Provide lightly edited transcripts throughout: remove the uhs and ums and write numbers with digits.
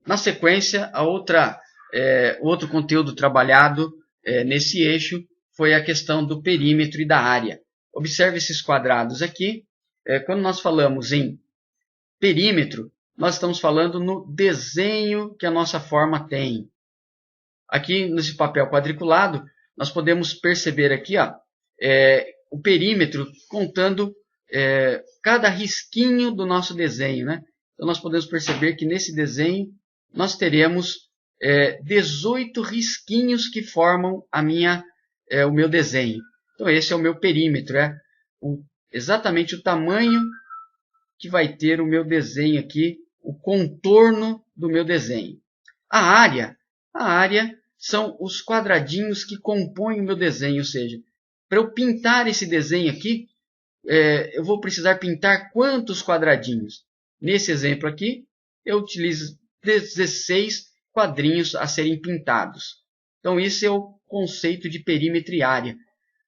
Na sequência, outro conteúdo trabalhado nesse eixo foi a questão do perímetro e da área. Observe esses quadrados aqui. Quando nós falamos em perímetro, nós estamos falando no desenho que a nossa forma tem. Aqui nesse papel quadriculado, nós podemos perceber aqui o perímetro contando cada risquinho do nosso desenho, né? Então nós podemos perceber que nesse desenho nós teremos 18 risquinhos que formam o meu desenho. Então esse é o meu perímetro, exatamente o tamanho que vai ter o meu desenho aqui, o contorno do meu desenho. A área são os quadradinhos que compõem o meu desenho, ou seja, para eu pintar esse desenho aqui, eu vou precisar pintar quantos quadradinhos? Nesse exemplo aqui, eu utilizo 16 quadrinhos a serem pintados. Então, esse é o conceito de perímetro e área.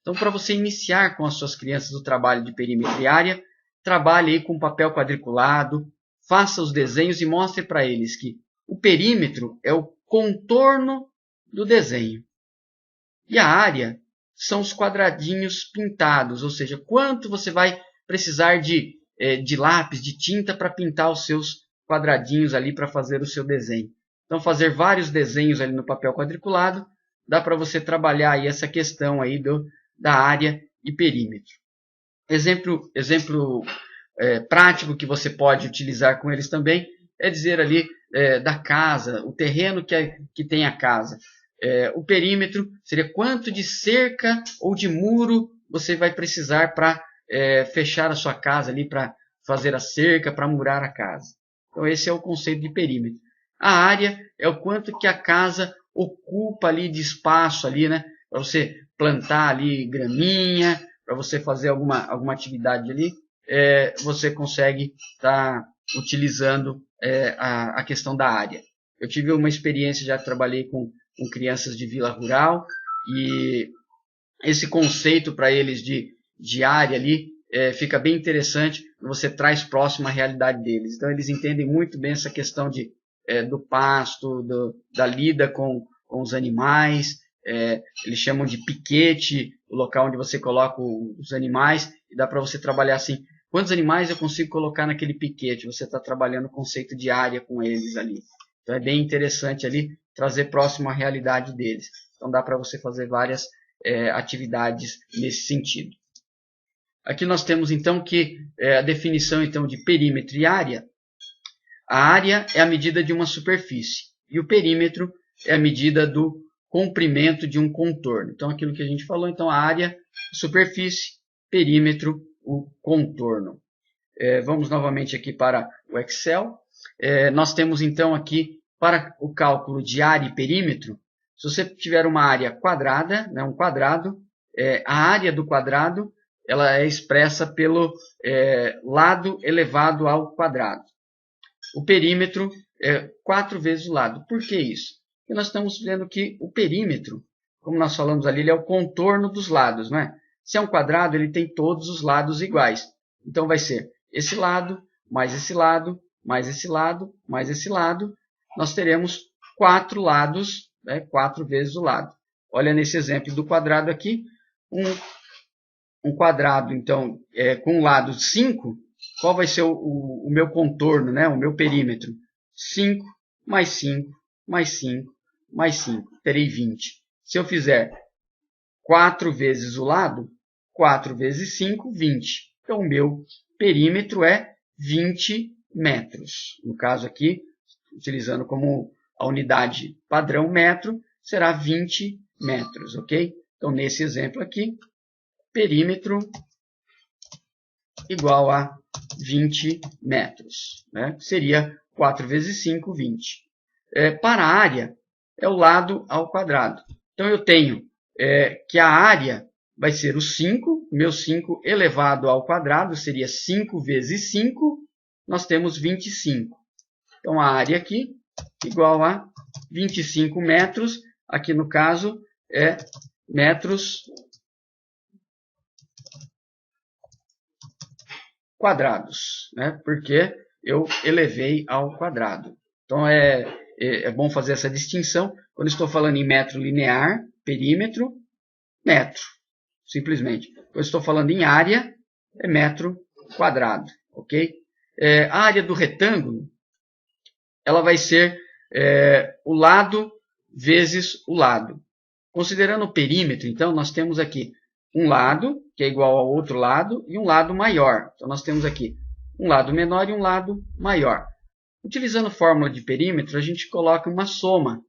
Então, para você iniciar com as suas crianças o trabalho de perímetro e área, trabalhe aí com papel quadriculado, faça os desenhos e mostre para eles que o perímetro é o contorno do desenho. E a área são os quadradinhos pintados, ou seja, quanto você vai precisar de lápis, de tinta para pintar os seus quadradinhos ali para fazer o seu desenho. Então, fazer vários desenhos ali no papel quadriculado, dá para você trabalhar aí essa questão aí da área e perímetro. Exemplo prático que você pode utilizar com eles também é dizer ali da casa, o terreno que tem a casa. O perímetro seria quanto de cerca ou de muro você vai precisar para fechar a sua casa ali, para fazer a cerca, para murar a casa. Então esse é o conceito de perímetro. A área é o quanto que a casa ocupa ali de espaço ali, né? Para você plantar ali graminha, para você fazer alguma atividade ali, você consegue estar utilizando a questão da área. Eu tive uma experiência, já trabalhei com crianças de vila rural, e esse conceito para eles de área ali fica bem interessante, você traz próximo à realidade deles. Então eles entendem muito bem essa questão do pasto, da lida com os animais, eles chamam de piquete, o local onde você coloca os animais, e dá para você trabalhar assim, quantos animais eu consigo colocar naquele piquete? Você está trabalhando o conceito de área com eles ali. Então é bem interessante ali trazer próximo à realidade deles. Então dá para você fazer várias atividades nesse sentido. Aqui nós temos então que a definição então de perímetro e área. A área é a medida de uma superfície e o perímetro é a medida do comprimento de um contorno. Então aquilo que a gente falou, então a área, superfície, perímetro, o contorno. Vamos novamente aqui para o Excel. Nós temos então aqui para o cálculo de área e perímetro, se você tiver uma área quadrada, né, um quadrado, a área do quadrado ela é expressa pelo lado elevado ao quadrado. O perímetro é 4 vezes o lado. Por que isso? Porque nós estamos vendo que o perímetro, como nós falamos ali, ele é o contorno dos lados, não é? Se é um quadrado, ele tem todos os lados iguais. Então vai ser esse lado, mais esse lado, mais esse lado, mais esse lado. Nós teremos 4 lados, 4 vezes o lado. Olha nesse exemplo do quadrado aqui, um quadrado, então, com o lado 5, qual vai ser o meu contorno, né? O meu perímetro? 5 mais 5 mais 5 mais 5. Terei 20. Se eu fizer 4 vezes o lado, 4 vezes 5, 20. Então, o meu perímetro é 20 metros. No caso aqui, utilizando como a unidade padrão metro, será 20 metros, ok? Então, nesse exemplo aqui, perímetro igual a 20 metros. Né? Seria 4 vezes 5, 20. Para a área, é o lado ao quadrado. Então, eu tenho que a área vai ser o 5, meu 5 elevado ao quadrado seria 5 vezes 5, nós temos 25. Então, a área aqui igual a 25 metros, aqui no caso é metros quadrados, né? Porque eu elevei ao quadrado. Então, é bom fazer essa distinção. Quando estou falando em metro linear, perímetro, metro, simplesmente. Quando estou falando em área, é metro quadrado, ok? A área do retângulo, ela vai ser o lado vezes o lado. Considerando o perímetro, então, nós temos aqui um lado, que é igual ao outro lado, e um lado maior. Então, nós temos aqui um lado menor e um lado maior. Utilizando fórmula de perímetro, a gente coloca uma soma.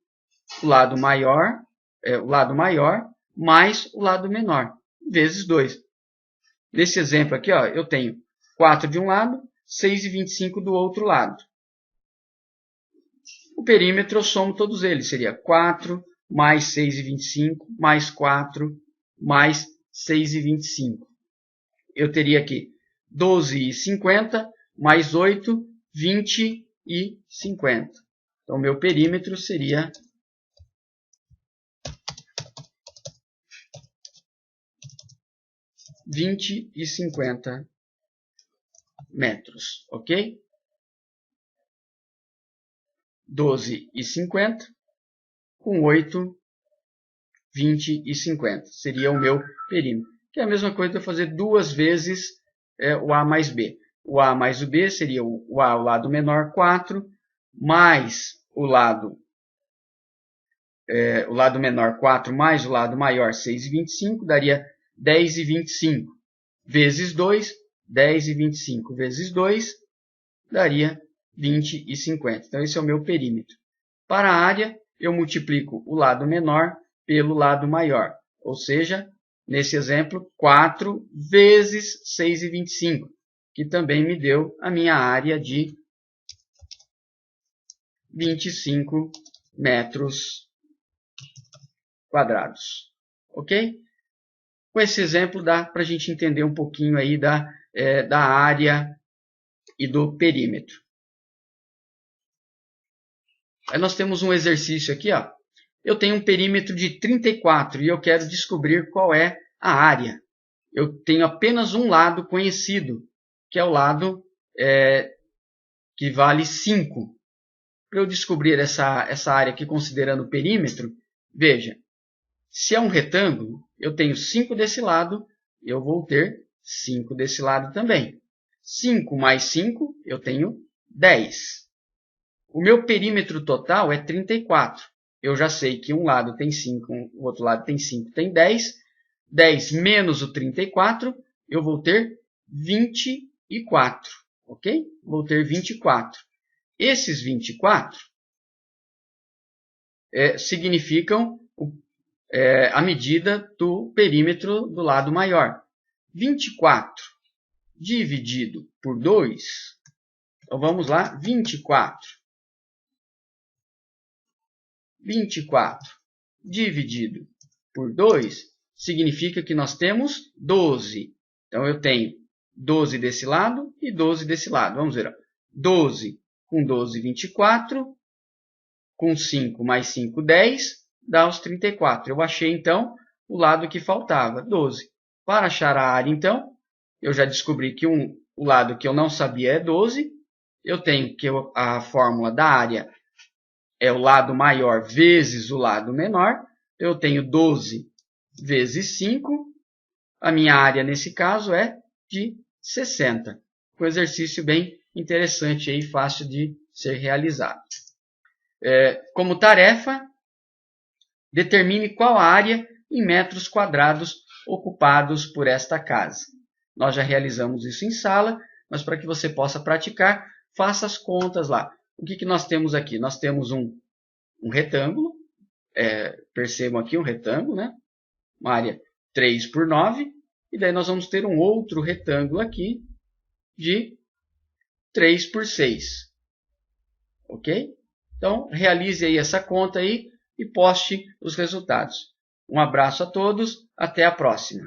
O lado maior mais o lado menor, vezes 2. Nesse exemplo aqui, ó, eu tenho 4 de um lado, 6,25 do outro lado. O perímetro eu somo todos eles, seria 4 mais 6,25 mais 4 mais 6,25. Eu teria aqui 12,50 mais 8, 20,50. Então, o meu perímetro seria 20,50 metros, ok? 12,50 com 8, 20,50. Seria o meu perímetro. Que é a mesma coisa de eu fazer duas vezes o A mais B. O A mais o B seria o A, o lado menor, 4, mais o lado menor, 4, mais o lado maior, 6,25, daria 10,25 vezes 2, 10,25 vezes 2, daria 20,50. Então, esse é o meu perímetro. Para a área, eu multiplico o lado menor pelo lado maior. Ou seja, nesse exemplo, 4 vezes 6,25, que também me deu a minha área de 25 metros quadrados. Ok? Com esse exemplo, dá para a gente entender um pouquinho aí da área e do perímetro. Aí nós temos um exercício aqui, ó. Eu tenho um perímetro de 34 e eu quero descobrir qual é a área. Eu tenho apenas um lado conhecido, que é o lado que vale 5. Para eu descobrir essa área aqui considerando o perímetro, veja, se é um retângulo, eu tenho 5 desse lado, eu vou ter 5 desse lado também. 5 mais 5, eu tenho 10. O meu perímetro total é 34. Eu já sei que um lado tem 5, o outro lado tem 5, tem 10. 10 menos o 34, eu vou ter 24. Ok? Vou ter 24. Esses 24 significam a medida do perímetro do lado maior. 24 dividido por 2. Então, vamos lá. 24 dividido por 2 significa que nós temos 12. Então, eu tenho 12 desse lado e 12 desse lado. Vamos ver. Ó. 12 com 12, 24. Com 5 mais 5, 10. Dá os 34. Eu achei, então, o lado que faltava, 12. Para achar a área, então, eu já descobri que o lado que eu não sabia é 12. Eu tenho que a fórmula da área é o lado maior vezes o lado menor. Eu tenho 12 vezes 5. A minha área, nesse caso, é de 60. Um exercício bem interessante e fácil de ser realizado. Como tarefa, determine qual a área em metros quadrados ocupados por esta casa. Nós já realizamos isso em sala, mas para que você possa praticar, faça as contas lá. O que nós temos aqui? Nós temos um retângulo, percebam aqui um retângulo, né? Uma área 3 por 9, e daí nós vamos ter um outro retângulo aqui de 3 por 6. Ok? Então, realize aí essa conta aí e poste os resultados. Um abraço a todos, até a próxima.